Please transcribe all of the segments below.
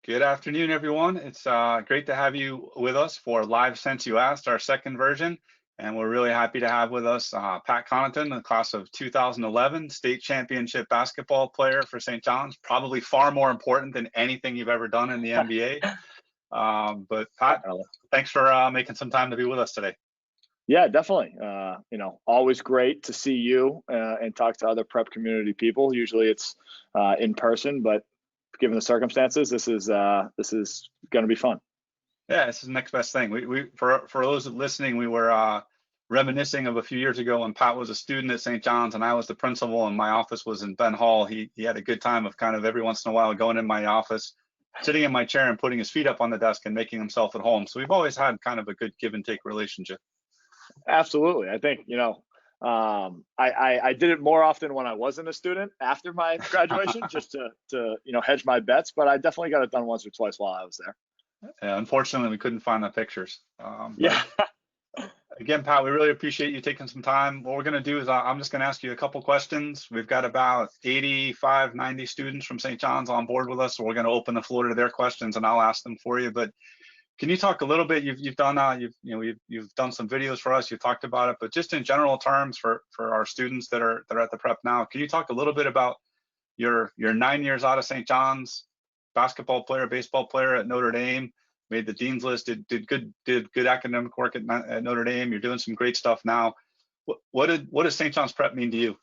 Good afternoon, everyone. It's great to have you with us for Live Since You Asked, our second version. And we're really happy to have with us Pat Connaughton, the class of 2011 state championship basketball player for St. John's, probably far more important than anything you've ever done in the NBA. But Pat, thanks for making some time to be with us today. Yeah, definitely. Always great to see you and talk to other prep community people. Usually it's in person, but given the circumstances, this is going to be fun. Yeah, this is the next best thing. For those listening, we were reminiscing of a few years ago when Pat was a student at St. John's and I was the principal and my office was in Ben Hall. He had a good time of kind of every once in a while going in my office, sitting in my chair and putting his feet up on the desk and making himself at home. So we've always had kind of a good give and take relationship. Absolutely. I think, I did it more often when I wasn't a student after my graduation, just to hedge my bets. But I definitely got it done once or twice while I was there. Unfortunately, we couldn't find the pictures. Yeah. Again, Pat, we really appreciate you taking some time. What we're going to do is I'm just going to ask you a couple questions. We've got about 85, 90 students from St. John's on board with us, so we're going to open the floor to their questions and I'll ask them for you. But can you talk a little bit? You've done you've done some videos for us. You've talked about it, but just in general terms for our students that are at the prep now, can you talk a little bit about your 9 years out of St. John's, basketball player, baseball player at Notre Dame, made the dean's list, did good academic work at Notre Dame. You're doing some great stuff now. What does St. John's Prep mean to you?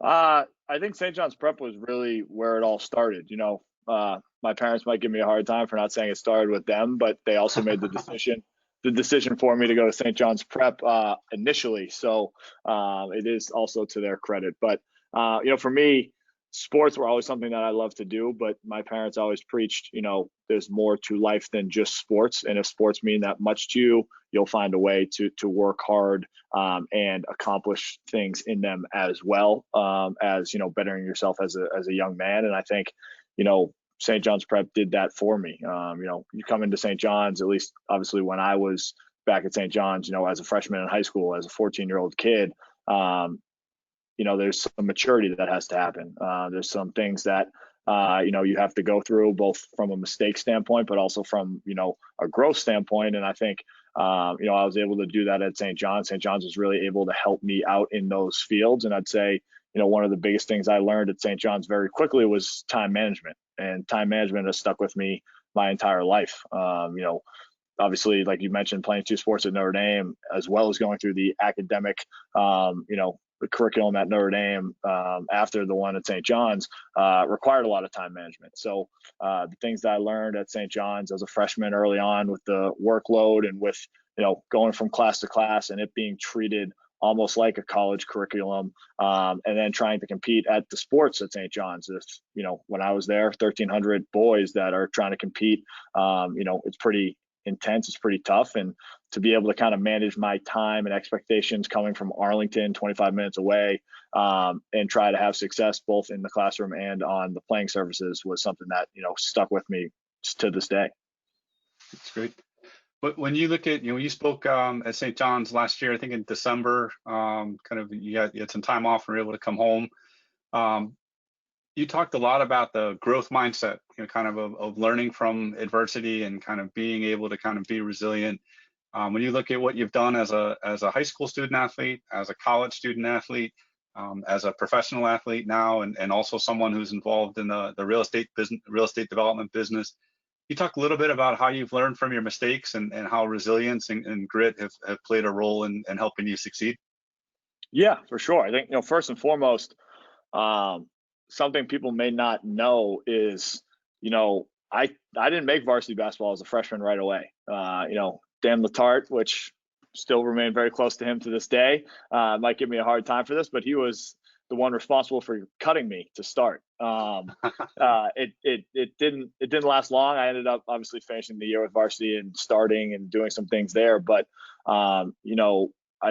I think St. John's Prep was really where it all started. My parents might give me a hard time for not saying it started with them, but they also made the decision for me to go to St. John's Prep initially. So it is also to their credit. But for me, sports were always something that I loved to do, but my parents always preached, there's more to life than just sports. And if sports mean that much to you, you'll find a way to work hard and accomplish things in them as well as, bettering yourself as a young man. And I think, St. John's Prep did that for me. You come into St. John's, at least obviously when I was back at St. John's, as a freshman in high school, as a 14-year-old kid, there's some maturity that has to happen. There's some things that, you have to go through both from a mistake standpoint, but also from, a growth standpoint. And I think, I was able to do that at St. John's. St. John's was really able to help me out in those fields. And I'd say, one of the biggest things I learned at St. John's very quickly was time management. And time management has stuck with me my entire life. Obviously, like you mentioned, playing two sports at Notre Dame, as well as going through the academic, the curriculum at Notre Dame after the one at St. John's required a lot of time management. So the things that I learned at St. John's as a freshman early on with the workload and with, going from class to class and it being treated almost like a college curriculum, and then trying to compete at the sports at St. John's. When I was there, 1,300 boys that are trying to compete, it's pretty intense, it's pretty tough. And to be able to kind of manage my time and expectations coming from Arlington, 25 minutes away, and try to have success both in the classroom and on the playing surfaces was something that, stuck with me to this day. That's great. But when you look at, you spoke at St. John's last year, I think in December, you had some time off and were able to come home. You talked a lot about the growth mindset, of learning from adversity and kind of being able to kind of be resilient. When you look at what you've done as a high school student athlete, as a college student athlete, as a professional athlete now, and also someone who's involved in the real estate development business, you talk a little bit about how you've learned from your mistakes and how resilience and grit have played a role in helping you succeed. Yeah, for sure. I think, first and foremost, something people may not know is, I didn't make varsity basketball as a freshman right away. Dan Latart, which still remain very close to him to this day, might give me a hard time for this, but he was the one responsible for cutting me to start. It didn't last long. I ended up obviously finishing the year with varsity and starting and doing some things there. But I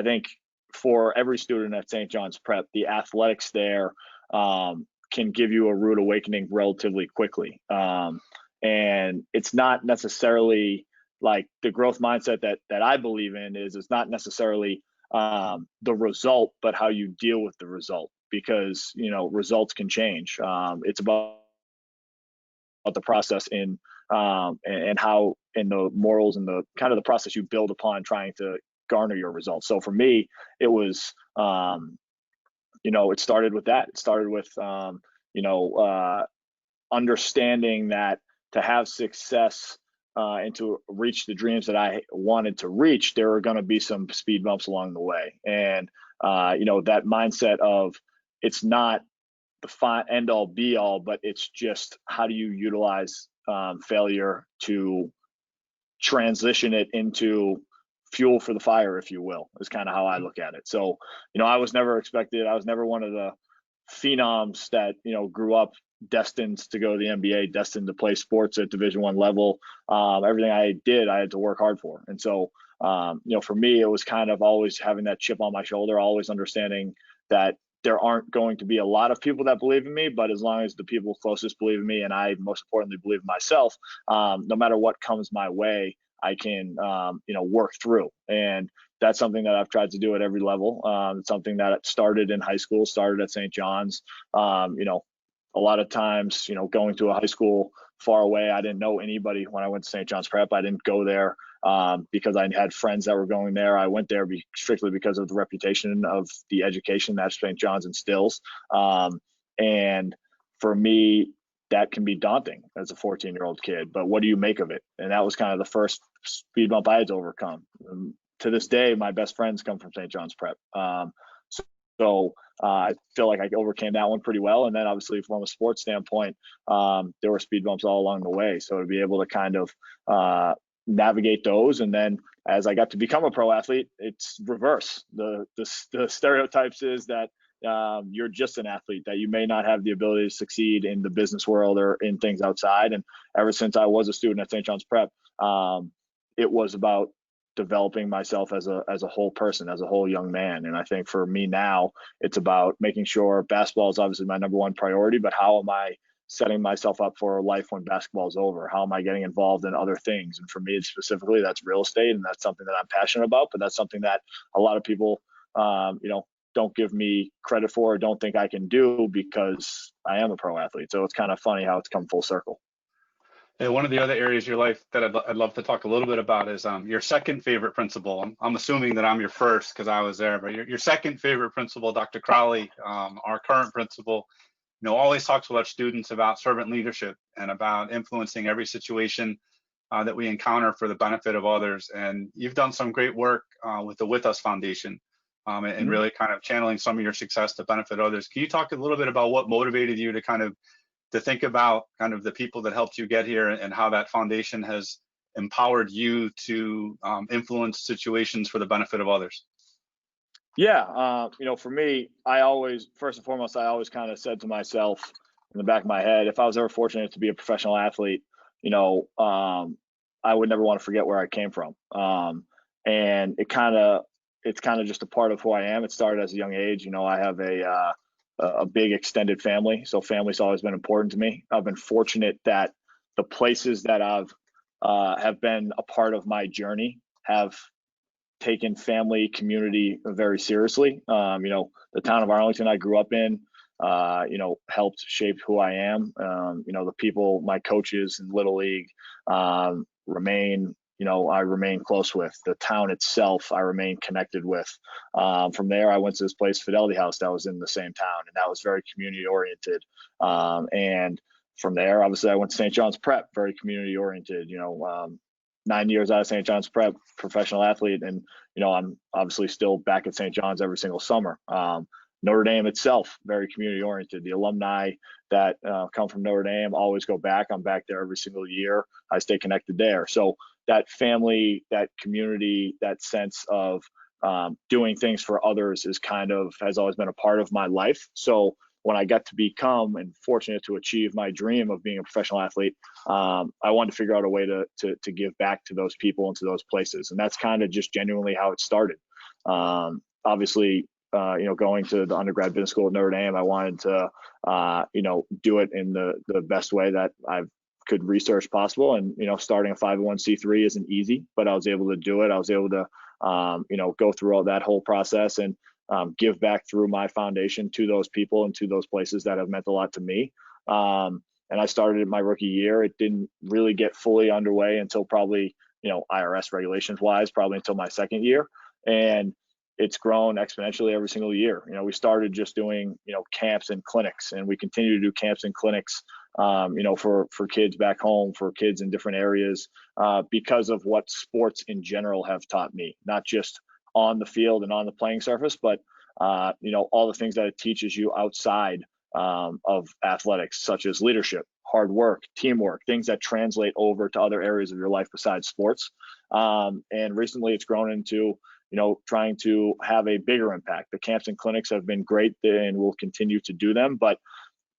think for every student at St. John's Prep, the athletics there can give you a rude awakening relatively quickly. And it's not necessarily like the growth mindset that I believe in is not necessarily the result, but how you deal with the result, because results can change. It's about the process and how in the morals and the kind of the process you build upon trying to garner your results. So for me, it was, it started with that. It started with, understanding that to have success and to reach the dreams that I wanted to reach, there were going to be some speed bumps along the way. And, that mindset of it's not the end all be all, but it's just how do you utilize failure to transition it into fuel for the fire, if you will, is kind of how I look at it. So, I was never one of the phenoms that, grew up destined to go to the NBA, destined to play sports at Division I level. Everything I did, I had to work hard for. And so, for me, it was kind of always having that chip on my shoulder, always understanding that there aren't going to be a lot of people that believe in me, but as long as the people closest believe in me, and I most importantly believe in myself, no matter what comes my way, I can, work through. And that's something that I've tried to do at every level. It's something that started in high school, started at St. John's. A lot of times, going to a high school far away, I didn't know anybody when I went to St. John's Prep. I didn't go there because I had friends that were going there. I went there strictly because of the reputation of the education that St. John's instills. And for me, that can be daunting as a 14-year-old kid, but what do you make of it? And that was kind of the first speed bump I had to overcome. To this day, my best friends come from St. John's Prep. So I feel like I overcame that one pretty well. And then obviously from a sports standpoint, there were speed bumps all along the way. So to be able to kind of navigate those. And then as I got to become a pro athlete, it's reverse. The stereotypes is that you're just an athlete, that you may not have the ability to succeed in the business world or in things outside. And ever since I was a student at St. John's Prep, it was about developing myself as a whole person, as a whole young man. And I think for me now, it's about making sure basketball is obviously my number one priority, but how am I setting myself up for life when basketball is over? How am I getting involved in other things? And for me specifically, that's real estate, and that's something that I'm passionate about, but that's something that a lot of people, don't give me credit for or don't think I can do because I am a pro athlete. So it's kind of funny how it's come full circle. And one of the other areas of your life that I'd love to talk a little bit about is your second favorite principal. I'm assuming that I'm your first because I was there, but your second favorite principal, Dr. Crowley, our current principal, always talks with our students about servant leadership and about influencing every situation that we encounter for the benefit of others. And you've done some great work with the With Us Foundation and really kind of channeling some of your success to benefit others. Can you talk a little bit about what motivated you to think about kind of the people that helped you get here and how that foundation has empowered you to influence situations for the benefit of others? Yeah. For me, first and foremost, I always kind of said to myself in the back of my head, if I was ever fortunate to be a professional athlete, I would never want to forget where I came from. And it's kind of just a part of who I am. It started as a young age. I have a big extended family. So family's always been important to me. I've been fortunate that the places that have been a part of my journey have taken family community very seriously. The town of Arlington I grew up in, helped shape who I am. The people, my coaches in Little League, I remain close with. The town itself, I remain connected with. From there, I went to this place, Fidelity House, that was in the same town, and that was very community oriented. And from there, obviously, I went to St. John's Prep, very community oriented. 9 years out of St. John's Prep, professional athlete, and I'm obviously still back at St. John's every single summer. Notre Dame itself, very community oriented. The alumni that come from Notre Dame always go back. I'm back there every single year. I stay connected there. So that family, that community, that sense of doing things for others has always been a part of my life. So when I got to become and fortunate to achieve my dream of being a professional athlete, I wanted to figure out a way to give back to those people and to those places. And that's kind of just genuinely how it started. Obviously, going to the undergrad business school at Notre Dame, I wanted to, do it in the best way that I could research possible. And, starting a 501c3 isn't easy, but I was able to do it. I was able to, go through all that whole process and give back through my foundation to those people and to those places that have meant a lot to me. And and I started my rookie year. It didn't really get fully underway until probably, IRS regulations wise, probably until my second year. And it's grown exponentially every single year. We started just doing, camps and clinics, and we continue to do camps and clinics, for kids back home, for kids in different areas, because of what sports in general have taught me, not just on the field and on the playing surface, but all the things that it teaches you outside of athletics, such as leadership, hard work, teamwork, things that translate over to other areas of your life besides sports. And recently it's grown into, trying to have a bigger impact. The camps and clinics have been great and we'll continue to do them, but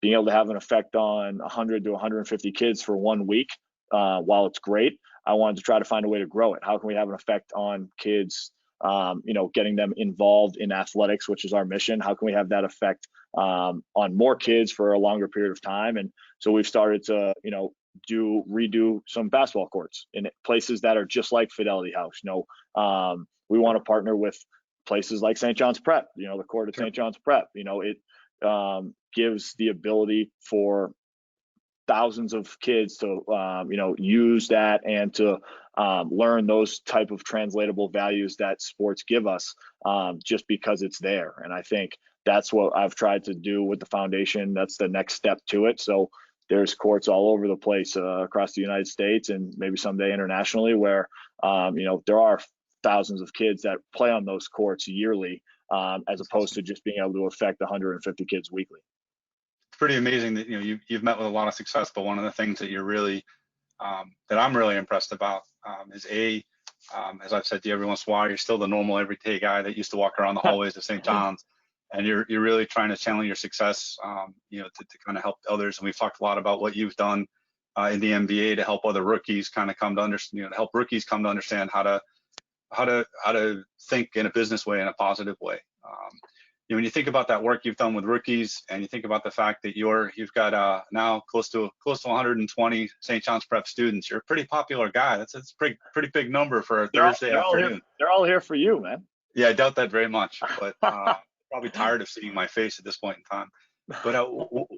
being able to have an effect on 100 to 150 kids for 1 week, while it's great, I wanted to try to find a way to grow it. How can we have an effect on kids, getting them involved in athletics, which is our mission? How can we have that effect on more kids for a longer period of time? And so we've started to, redo some basketball courts in places that are just like Fidelity House. We want to partner with places like St. John's Prep, the court at St. John's Prep. It gives the ability for thousands of kids to use that and to learn those type of translatable values that sports give us, just because it's there. And I think that's what I've tried to do with the foundation. That's the next step to it. So there's courts all over the place, across the United States and maybe someday internationally, where there are thousands of kids that play on those courts yearly, as opposed to just being able to affect 150 kids weekly. It's pretty amazing that you've met with a lot of success, but one of the things that you're really that I'm really impressed about is as I've said to you every once in a while, you're still the normal everyday guy that used to walk around the hallways of St. John's, and you're really trying to channel your success, to kind of help others. And we've talked a lot about what you've done in the NBA to help other rookies kind of come to understand, to help rookies come to understand how to think in a business way, in a positive way. When you think about that work you've done with rookies, and you think about the fact that you've got now close to 120 St. John's Prep students, you're a pretty popular guy. That's a pretty big number for a Thursday afternoon. They're all here for you, man. Yeah, I doubt that very much, but probably tired of seeing my face at this point in time. But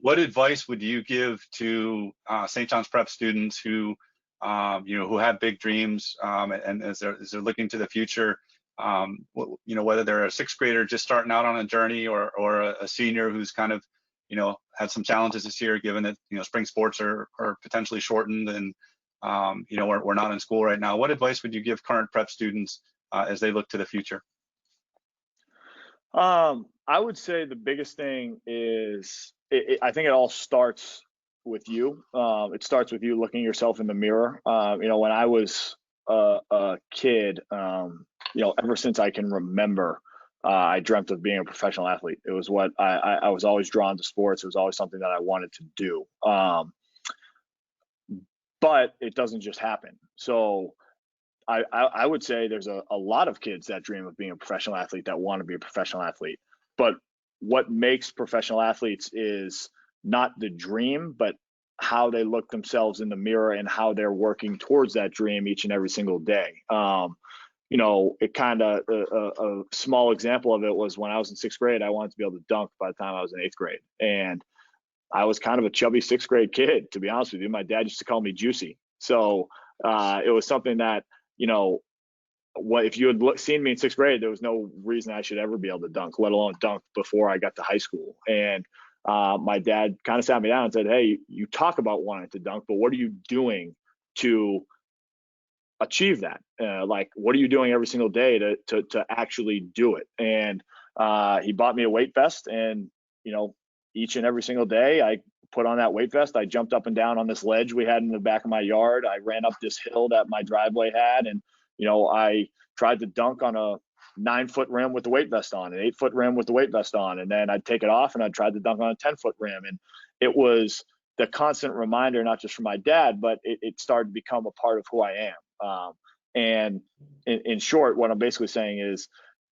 what advice would you give to St. John's Prep students who have big dreams, and as they're looking to the future? Whether they're a sixth grader just starting out on a journey, or a senior who's kind of, had some challenges this year, given that, spring sports are potentially shortened, and, we're not in school right now. What advice would you give current prep students as they look to the future? I would say the biggest thing is, I think it all starts with you. It starts with you looking yourself in the mirror. When I was a kid, ever since I can remember, I dreamt of being a professional athlete. It was what I was always drawn to sports. It was always something that I wanted to do. But it doesn't just happen. So I would say there's a lot of kids that dream of being a professional athlete, that want to be a professional athlete. But what makes professional athletes is not the dream, but how they look themselves in the mirror and how they're working towards that dream each and every single day. It kind of, a small example of it was when I was in sixth grade, I wanted to be able to dunk by the time I was in eighth grade. And I was kind of a chubby sixth grade kid, to be honest with you. My dad used to call me Juicy. So it was something that, if you had seen me in sixth grade, there was no reason I should ever be able to dunk, let alone dunk before I got to high school. And my dad kind of sat me down and said, "Hey, you talk about wanting to dunk, but what are you doing to achieve that? What are you doing every single day to actually do it?" And he bought me a weight vest, and each and every single day I put on that weight vest. I jumped up and down on this ledge we had in the back of my yard. I ran up this hill that my driveway had, and I tried to dunk on a 9-foot rim with the weight vest on, an 8-foot rim with the weight vest on, and then I'd take it off and I'd try to dunk on a 10-foot rim. And it was the constant reminder, not just from my dad, but it started to become a part of who I am. And in short, what I'm basically saying is,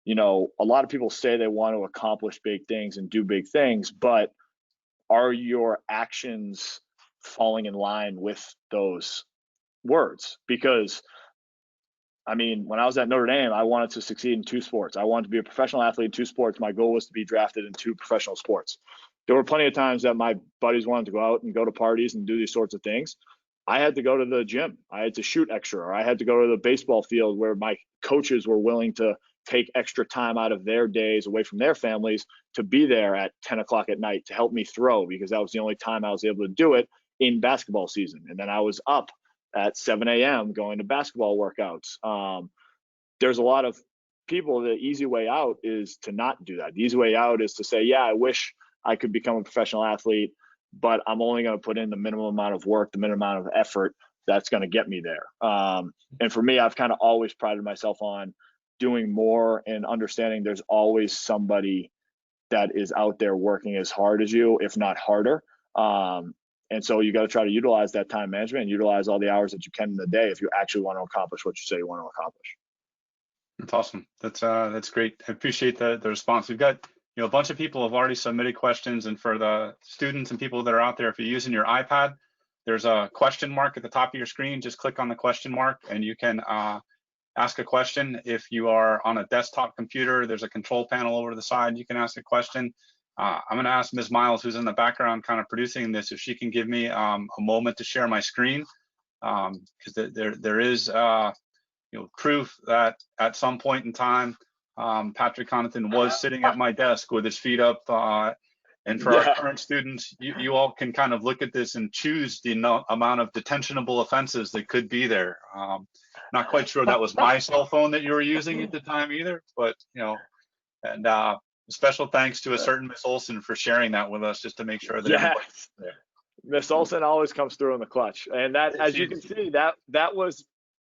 a lot of people say they want to accomplish big things and do big things, but are your actions falling in line with those words? Because when I was at Notre Dame, I wanted to succeed in 2 sports. I wanted to be a professional athlete in 2 sports. My goal was to be drafted in 2 professional sports. there were plenty of times that my buddies wanted to go out and go to parties and do these sorts of things. I had to go to the gym. I had to shoot extra, or I had to go to the baseball field where my coaches were willing to take extra time out of their days away from their families to be there at 10 o'clock at night to help me throw, because that was the only time I was able to do it in basketball season. And then I was up at 7 a.m. going to basketball workouts. There's a lot of people, the easy way out is to not do that. The easy way out is to say, yeah, I wish I could become a professional athlete, but I'm only going to put in the minimum amount of work, the minimum amount of effort that's going to get me there. And for me, I've kind of always prided myself on doing more and understanding there's always somebody that is out there working as hard as you, if not harder. And so you got to try to utilize that time management and utilize all the hours that you can in the day if you actually want to accomplish what you say you want to accomplish. That's awesome. That's great. I appreciate the response. We've got a bunch of people have already submitted questions, and for the students and people that are out there, if you're using your iPad, there's a question mark at the top of your screen. Just click on the question mark and you can ask a question. If you are on a desktop computer, there's a control panel over to the side. You can ask a question. I'm going to ask Ms. Miles, who's in the background kind of producing this, if she can give me a moment to share my screen, because there is proof that at some point in time, Patrick Connaughton was sitting at my desk with his feet up. And for our current students, you all can kind of look at this and choose the amount of detentionable offenses that could be there. Not quite sure that was my cell phone that you were using at the time either, but and special thanks to a certain Miss Olson for sharing that with us, just to make sure that everybody's there. Miss Olson always comes through in the clutch, and that, as you can see, that was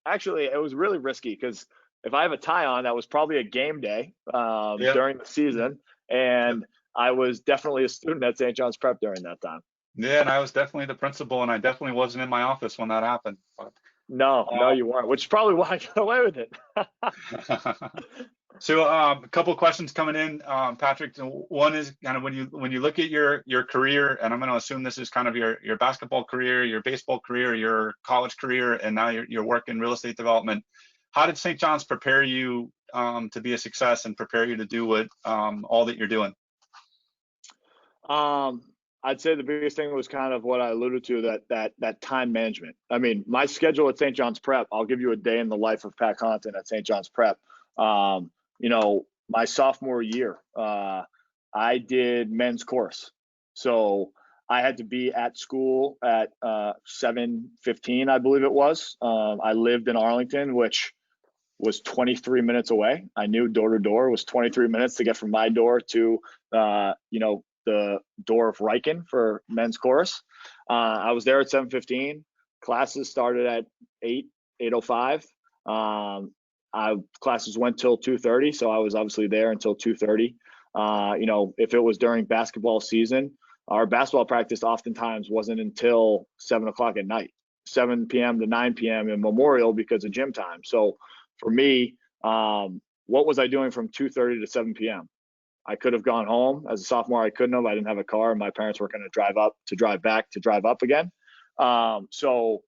actually, it was really risky, because if I have a tie on, that was probably a game day during the season, and I was definitely a student at St. John's Prep during that time. Yeah, and I was definitely the principal, and I definitely wasn't in my office when that happened. But, no, you weren't, which is probably why I got away with it. So a couple of questions coming in, Patrick. One is kind of when you look at your career, and I'm going to assume this is kind of your basketball career, your baseball career, your college career, and now your work in real estate development. How did St. John's prepare you to be a success and prepare you to do what all that you're doing? I'd say the biggest thing was kind of what I alluded to, that time management. I mean, my schedule at St. John's Prep, I'll give you a day in the life of Pat Connaughton at St. John's Prep. My sophomore year, I did men's course. So I had to be at school at 7:15, I believe it was. I lived in Arlington, which was 23 minutes away. I knew door to door was 23 minutes to get from my door to, the door of Riken for men's course. I was there at 7:15. Classes started at 8:05. Classes went till 2:30, so I was obviously there until 2:30. If it was during basketball season, our basketball practice oftentimes wasn't until 7 o'clock at night, 7 p.m. to 9 p.m. in Memorial because of gym time. So for me, what was I doing from 2:30 to 7 p.m.? I could have gone home. As a sophomore, I couldn't have. I didn't have a car, and my parents were going to drive up to drive back to drive up again. So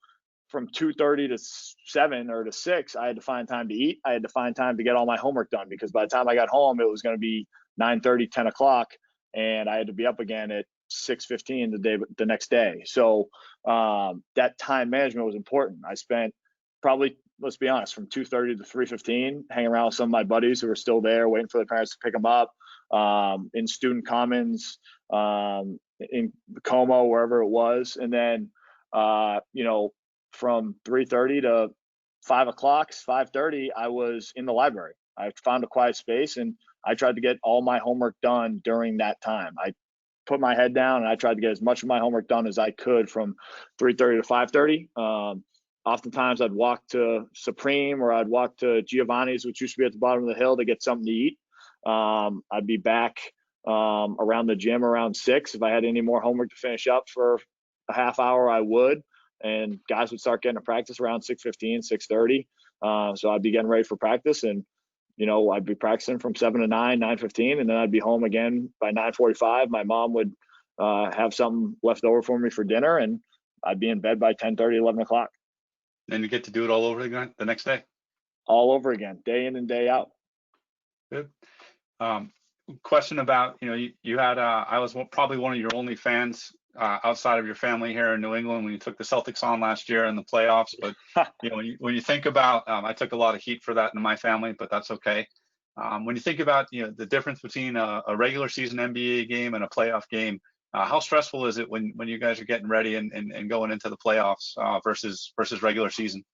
from 2:30 to 7 or to 6, I had to find time to eat. I had to find time to get all my homework done, because by the time I got home, it was going to be 9:30, 10 o'clock, and I had to be up again at 6:15 the next day. So that time management was important. I spent probably, let's be honest, from 2:30 to 3:15 hanging around with some of my buddies who were still there, waiting for their parents to pick them up, in student commons, in Como, wherever it was. And then, from 3:30 to 5 o'clock, 5:30, I was in the library. I found a quiet space and I tried to get all my homework done during that time. I put my head down and I tried to get as much of my homework done as I could from 3:30 to 5:30. Oftentimes I'd walk to Supreme, or I'd walk to Giovanni's, which used to be at the bottom of the hill, to get something to eat. I'd be back around the gym around 6. If I had any more homework to finish up for a half hour, I would. And guys would start getting to practice around 6:15, 6:30. So I'd be getting ready for practice, and I'd be practicing from 7 to 9, 9:15, and then I'd be home again by 9:45. My mom would have something left over for me for dinner, and I'd be in bed by 10:30, 11 o'clock. Then you get to do it all over again the next day. All over again, day in and day out. Good. question about, you had, I was probably one of your only fans outside of your family here in New England when you took the Celtics on last year in the playoffs. But, when you think about, I took a lot of heat for that in my family, but that's okay. When you think about, the difference between a regular season NBA game and a playoff game, how stressful is it when you guys are getting ready and going into the playoffs versus regular season?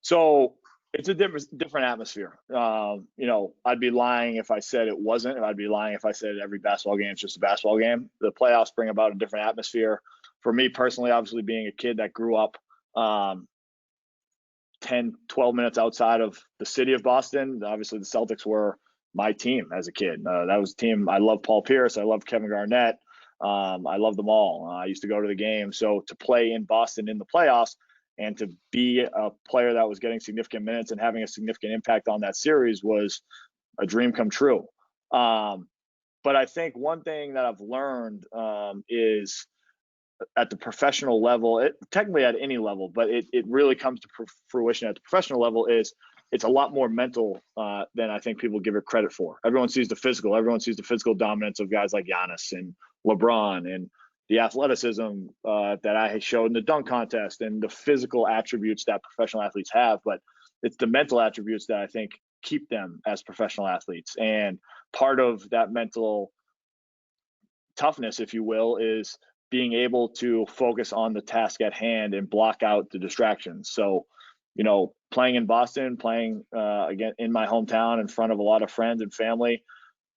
So it's a different atmosphere. I'd be lying if I said it wasn't, and I'd be lying if I said every basketball game is just a basketball game. The playoffs bring about a different atmosphere. For me personally, obviously being a kid that grew up 10, 12 minutes outside of the city of Boston, obviously the Celtics were my team as a kid. That was a team. I love Paul Pierce. I love Kevin Garnett. I love them all. I used to go to the game. So to play in Boston in the playoffs, and to be a player that was getting significant minutes and having a significant impact on that series was a dream come true. But I think one thing that I've learned is at the professional level, technically at any level, but it really comes to fruition at the professional level, is it's a lot more mental than I think people give it credit for. Everyone sees the physical. Everyone sees the physical dominance of guys like Giannis and LeBron and the athleticism that I showed in the dunk contest and the physical attributes that professional athletes have. But it's the mental attributes that I think keep them as professional athletes. And part of that mental toughness, if you will, is being able to focus on the task at hand and block out the distractions. So, playing in Boston, playing again in my hometown in front of a lot of friends and family,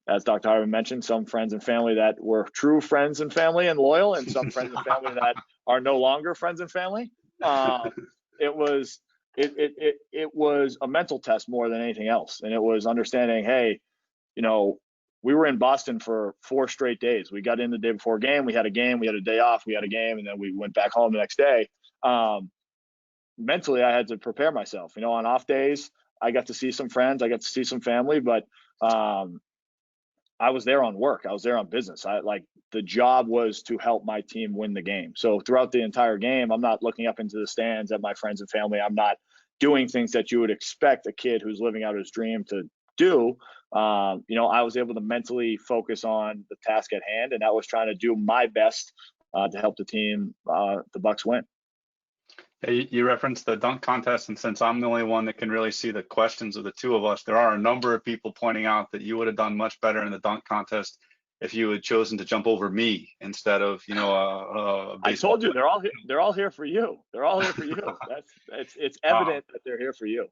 as Dr. Harvey mentioned, some friends and family that were true friends and family and loyal, and some friends and family that are no longer friends and family. It was a mental test more than anything else, and it was understanding, hey, we were in Boston for 4 straight days. We got in the day before game, we had a day off, we had a game, and then we went back home the next day. Mentally, I had to prepare myself. On off days, I got to see some friends, I got to see some family, but I was there on work. I was there on business. The job was to help my team win the game. So throughout the entire game, I'm not looking up into the stands at my friends and family. I'm not doing things that you would expect a kid who's living out his dream to do. I was able to mentally focus on the task at hand, and that was trying to do my best to help the team, the Bucks, win. You referenced the dunk contest, and since I'm the only one that can really see the questions of the two of us, there are a number of people pointing out that you would have done much better in the dunk contest if you had chosen to jump over me instead of, I told you they're all here for you. They're all here for you. It's evident that they're here for you.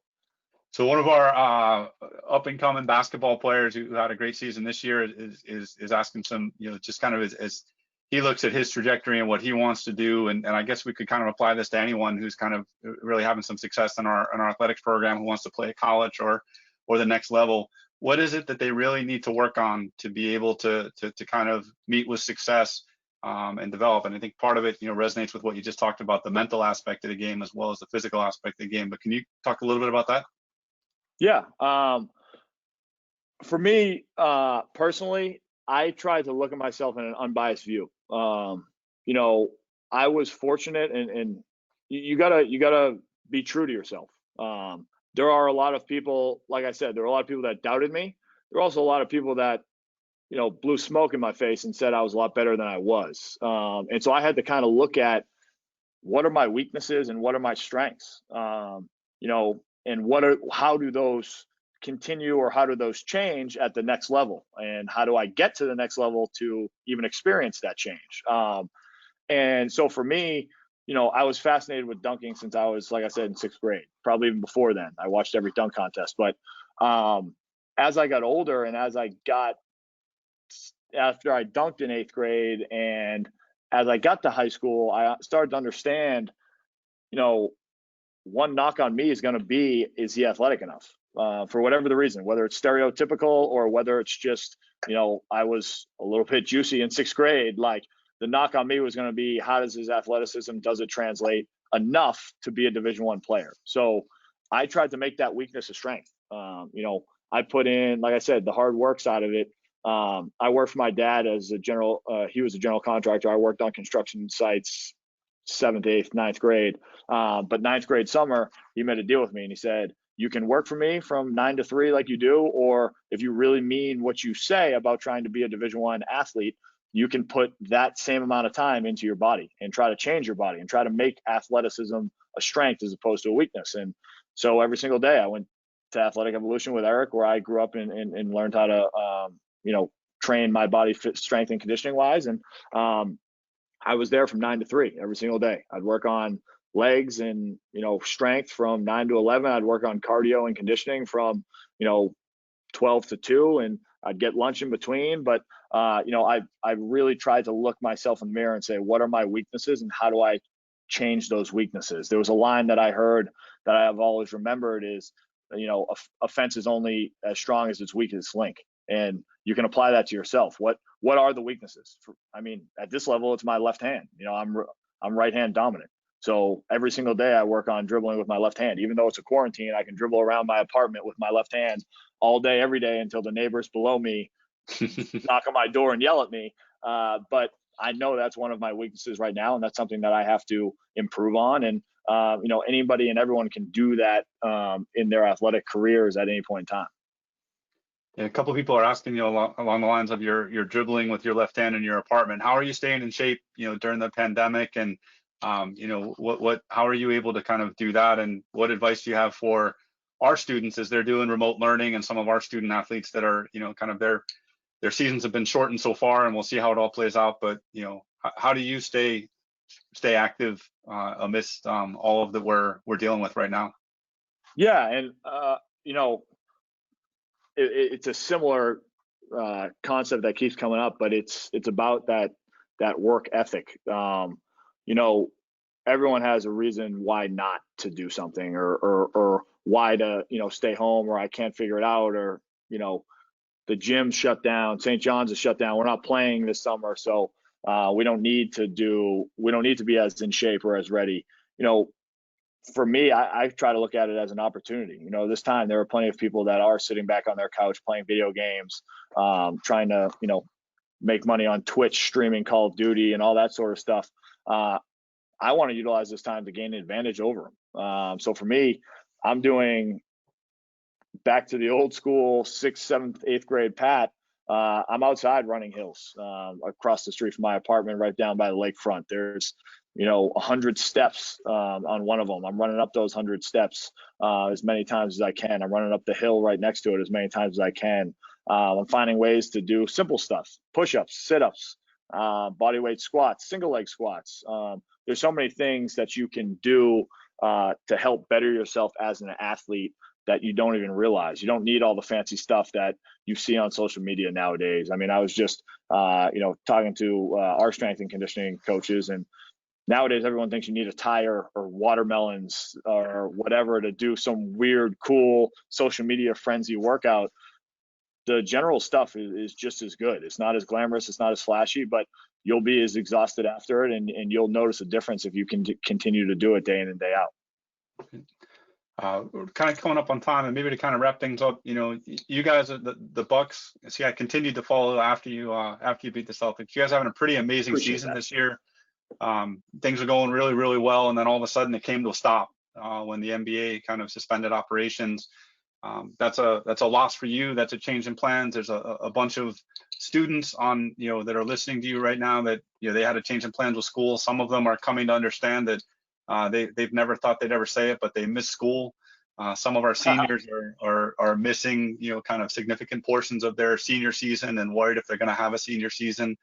So one of our up and coming basketball players who had a great season this year is asking some, just kind of as he looks at his trajectory and what he wants to do. And I guess we could kind of apply this to anyone who's kind of really having some success in our athletics program, who wants to play at college or the next level. What is it that they really need to work on to be able to kind of meet with success and develop? And I think part of it, resonates with what you just talked about, the mental aspect of the game as well as the physical aspect of the game. But can you talk a little bit about that? Yeah. For me, personally, I tried to look at myself in an unbiased view. I was fortunate, and you gotta be true to yourself. There are a lot of people, like I said, there are a lot of people that doubted me. There are also a lot of people that, blew smoke in my face and said I was a lot better than I was. And so I had to kind of look at what are my weaknesses and what are my strengths. And how do those continue, or how do those change at the next level, and how do I get to the next level to even experience that change? And so for me, I was fascinated with dunking since I was, like I said, in 6th grade, probably even before then. I watched every dunk contest. But as I got older, and after I dunked in 8th grade, and as I got to high school, I started to understand, one knock on me is going to be, is he athletic enough? For whatever the reason, whether it's stereotypical or whether it's just, I was a little bit juicy in 6th grade. Like, the knock on me was going to be, how does his athleticism, does it translate enough to be a Division I player? So I tried to make that weakness a strength. I put in, like I said, the hard work side of it. I worked for my dad as he was a general contractor. I worked on construction sites 7th, 8th, 9th grade. But 9th grade summer, he made a deal with me, and he said, you can work for me from 9 to 3 like you do, or if you really mean what you say about trying to be a Division I athlete, you can put that same amount of time into your body and try to change your body and try to make athleticism a strength as opposed to a weakness. And so every single day I went to Athletic Evolution with Eric, where I grew up and learned how to, train my body fit, strength and conditioning wise. And I was there from 9 to 3 every single day. I'd work on legs and, strength from 9 to 11. I'd work on cardio and conditioning from, 12 to 2, and I'd get lunch in between. But, I really tried to look myself in the mirror and say, what are my weaknesses and how do I change those weaknesses? There was a line that I heard that I have always remembered is, a fence is only as strong as its weakest link. And you can apply that to yourself. What are the weaknesses? At this level, it's my left hand. I'm right hand dominant. So every single day I work on dribbling with my left hand. Even though it's a quarantine, I can dribble around my apartment with my left hand all day, every day, until the neighbors below me knock on my door and yell at me. But I know that's one of my weaknesses right now, and that's something that I have to improve on. And anybody and everyone can do that in their athletic careers at any point in time. Yeah, a couple of people are asking you along the lines of your dribbling with your left hand in your apartment. How are you staying in shape, during the pandemic? And how are you able to kind of do that? And what advice do you have for our students as they're doing remote learning, and some of our student athletes that are, kind of their seasons have been shortened so far, and we'll see how it all plays out. But how do you stay active amidst all of that we're dealing with right now? Yeah, and it's a similar concept that keeps coming up, but it's about that work ethic. Everyone has a reason why not to do something, or why to stay home, or I can't figure it out, or the gym's shut down, St. John's is shut down, we're not playing this summer, so we don't need to be as in shape or as ready. For me, I try to look at it as an opportunity. This time there are plenty of people that are sitting back on their couch playing video games, trying to make money on Twitch, streaming Call of Duty and all that sort of stuff. I want to utilize this time to gain an advantage over them. So for me, I'm doing back to the old school 6th, 7th, 8th grade Pat. I'm outside running hills across the street from my apartment, right down by the lakefront. There's 100 steps on one of them. I'm running up those 100 steps as many times as I can. I'm running up the hill right next to it as many times as I can. I'm finding ways to do simple stuff: push-ups, sit-ups, body weight squats, single leg squats. There's so many things that you can do to help better yourself as an athlete that you don't even realize. You don't need all the fancy stuff that you see on social media nowadays. I was just talking to our strength and conditioning coaches, and nowadays everyone thinks you need a tire or watermelons or whatever to do some weird, cool social media frenzy workout. The general stuff is just as good. It's not as glamorous, it's not as flashy, but you'll be as exhausted after it, and you'll notice a difference if you can continue to do it day in and day out. We're kind of coming up on time, and maybe to kind of wrap things up, you guys, the Bucks. See, I continued to follow after you beat the Celtics. You guys having a pretty amazing season this year. Things are going really, really well, and then all of a sudden it came to a stop when the NBA kind of suspended operations. That's a loss for you. That's a change in plans. There's a bunch of students on that are listening to you right now that they had a change in plans with school. Some of them are coming to understand that they've never thought they'd ever say it, but they miss school. Some of our seniors are missing kind of significant portions of their senior season, and worried if they're going to have a senior season.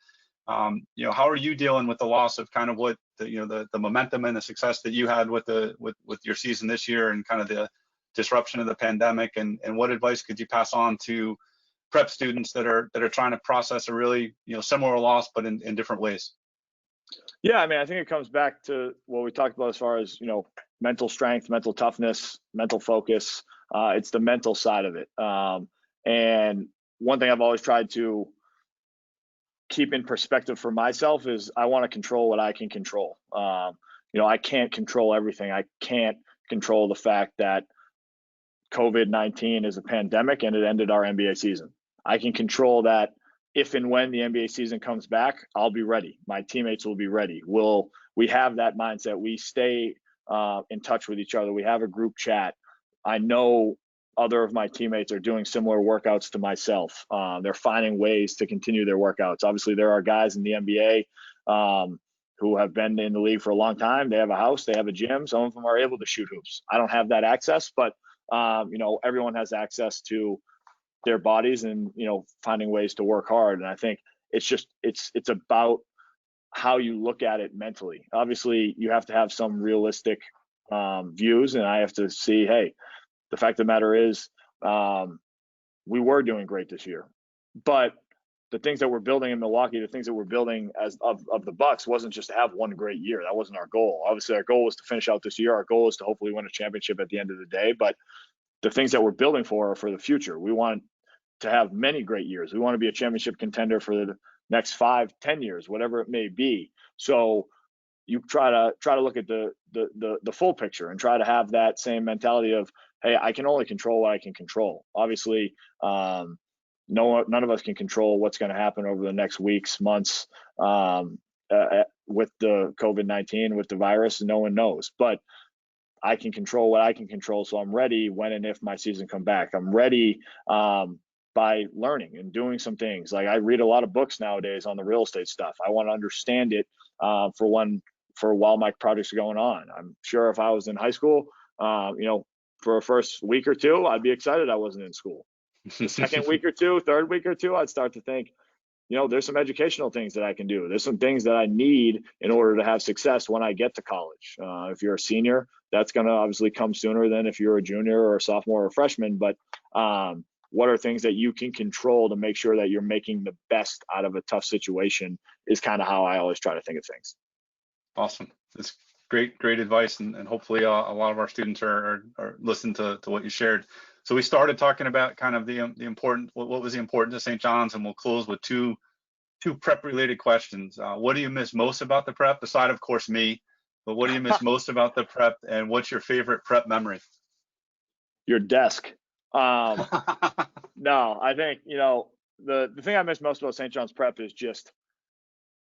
How are you dealing with the loss of kind of what the momentum and the success that you had with your season this year, and kind of the disruption of the pandemic, and what advice could you pass on to prep students that are trying to process a really similar loss but in different ways? Yeah, I think it comes back to what we talked about as far as mental strength, mental toughness, mental focus. It's the mental side of it. And one thing I've always tried to keep in perspective for myself is I want to control what I can control. I can't control everything. I can't control the fact that COVID-19 is a pandemic and it ended our NBA season. I can control that if and when the NBA season comes back, I'll be ready. My teammates will be ready. We have that mindset. We stay in touch with each other. We have a group chat. I know other of my teammates are doing similar workouts to myself. They're finding ways to continue their workouts. Obviously, there are guys in the NBA who have been in the league for a long time. They have a house, they have a gym. Some of them are able to shoot hoops. I don't have that access, but everyone has access to their bodies and finding ways to work hard. And I think it's about how you look at it mentally. Obviously, you have to have some realistic views, and I have to see, hey, the fact of the matter is, we were doing great this year, but the things that we're building in Milwaukee, the things that we're building as of the Bucks, wasn't just to have one great year. That wasn't our goal. Obviously, our goal was to finish out this year. Our goal is to hopefully win a championship at the end of the day. But the things that we're building for are for the future. We want to have many great years. We want to be a championship contender for the next 5-10 years, whatever it may be. So you try to look at the full picture and try to have that same mentality of, hey, I can only control what I can control. Obviously, none of us can control what's going to happen over the next weeks, months with the COVID-19, with the virus. No one knows, but I can control what I can control. So I'm ready when and if my season come back. I'm ready by learning and doing some things. Like I read a lot of books nowadays on the real estate stuff. I want to understand it for while my projects are going on. I'm sure if I was in high school, for a first week or two, I'd be excited I wasn't in school. The second week or two, third week or two, I'd start to think, there's some educational things that I can do. There's some things that I need in order to have success when I get to college. If you're a senior, that's going to obviously come sooner than if you're a junior or a sophomore or a freshman. But what are things that you can control to make sure that you're making the best out of a tough situation is kind of how I always try to think of things. Awesome. That's great advice. And hopefully a lot of our students are listening to what you shared. So we started talking about kind of the important, what was the importance of St. John's, and we'll close with two prep related questions. What do you miss most about the prep, aside of course me, but what do you miss most about the prep, and what's your favorite prep memory? Your desk. No, I think, the thing I miss most about St. John's prep is just,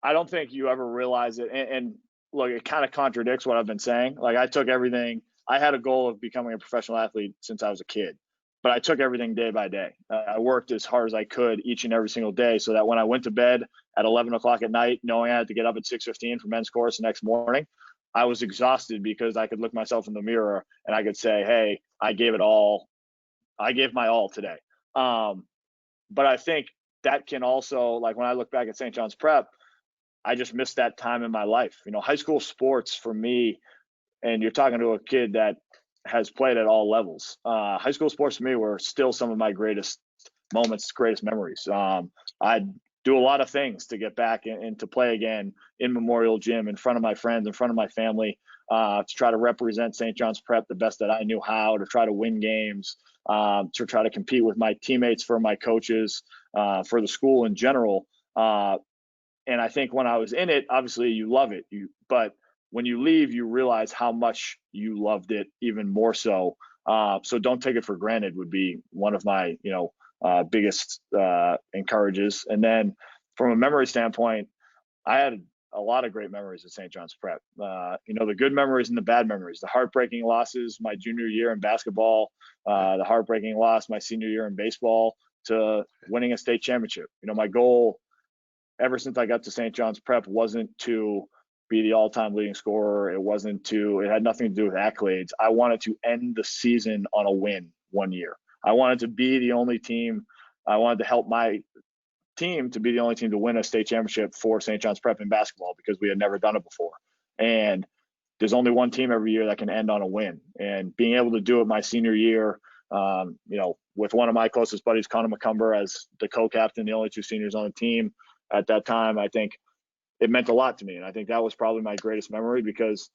I don't think you ever realize it. And look, it kind of contradicts what I've been saying. Like I took everything, I had a goal of becoming a professional athlete since I was a kid, but I took everything day by day. I worked as hard as I could each and every single day so that when I went to bed at 11 o'clock at night, knowing I had to get up at 6:15 for men's course the next morning, I was exhausted because I could look myself in the mirror and I could say, hey, I gave it all. I gave my all today. But I think that can also, like when I look back at St. John's prep, I just missed that time in my life. High school sports for me, and you're talking to a kid that has played at all levels. High school sports for me were still some of my greatest moments, greatest memories. I'd do a lot of things to get back and to play again in Memorial Gym, in front of my friends, in front of my family, to try to represent St. John's prep the best that I knew how, to try to win games, to try to compete with my teammates, for my coaches, for the school in general. And I think when I was in it, obviously you love it, but when you leave, you realize how much you loved it even more so. So don't take it for granted would be one of my, biggest encourages. And then from a memory standpoint, I had a lot of great memories at St. John's prep. The good memories and the bad memories, the heartbreaking losses my junior year in basketball, the heartbreaking loss my senior year in baseball, to winning a state championship. My goal ever since I got to St. John's prep wasn't to be the all-time leading scorer. It had nothing to do with accolades. I wanted to end the season on a win one year. I wanted to be the only team. I wanted to help my team to be the only team to win a state championship for St. John's prep in basketball, because we had never done it before. And there's only one team every year that can end on a win. And being able to do it my senior year, with one of my closest buddies, Connaughton, as the co-captain, the only two seniors on the team at that time, I think it meant a lot to me. And I think that was probably my greatest memory, because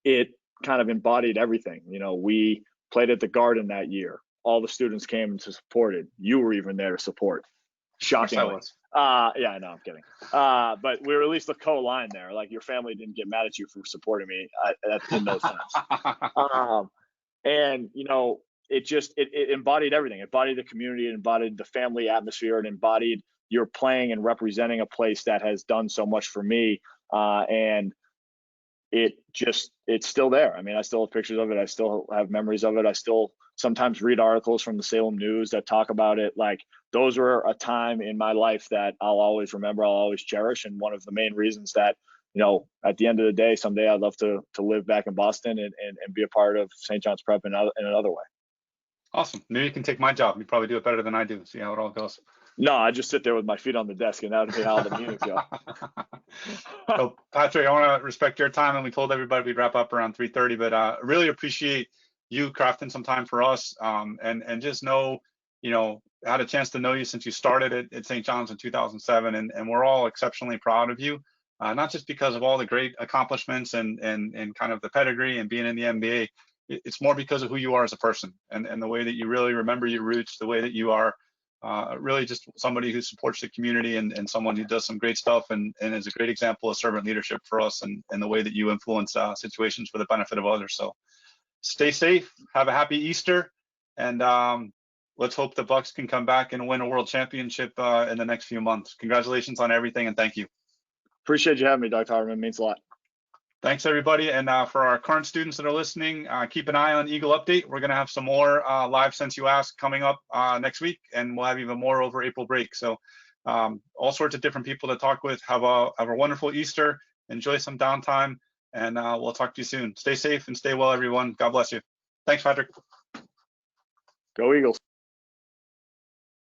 it kind of embodied everything. We played at the Garden that year. All the students came to support it. You were even there to support. Shockingly. Yeah, no, I'm kidding. But we were at least the co-line there. Like, your family didn't get mad at you for supporting me in those times. And it embodied everything. It embodied the community, it embodied the family atmosphere, it embodied you're playing and representing a place that has done so much for me. And it's still there. I mean, I still have pictures of it. I still have memories of it. I still sometimes read articles from the Salem News that talk about it. Like, those were a time in my life that I'll always remember, I'll always cherish. And one of the main reasons that, at the end of the day, someday I'd love to live back in Boston and be a part of St. John's Prep in another way. Awesome. Maybe you can take my job. You probably do it better than I do. See how it all goes. No, I just sit there with my feet on the desk, and that would be how the meetings go. So, Patrick, I want to respect your time, and we told everybody we'd wrap up around 3:30, but really appreciate you crafting some time for us, and just know, I had a chance to know you since you started at St. John's in 2007, and we're all exceptionally proud of you, not just because of all the great accomplishments and kind of the pedigree and being in the NBA. It's more because of who you are as a person, and the way that you really remember your roots, the way that you are really just somebody who supports the community and someone who does some great stuff and is a great example of servant leadership for us and the way that you influence situations for the benefit of others. So stay safe, have a happy Easter, and let's hope the Bucks can come back and win a world championship in the next few months. Congratulations on everything, and thank you. Appreciate you having me, Dr. Hartman. It means a lot. Thanks, everybody. And for our current students that are listening, keep an eye on Eagle Update. We're going to have some more live Since You Asked coming up next week, and we'll have even more over April break. So all sorts of different people to talk with. Have a wonderful Easter. Enjoy some downtime, and we'll talk to you soon. Stay safe and stay well, everyone. God bless you. Thanks, Patrick. Go Eagles.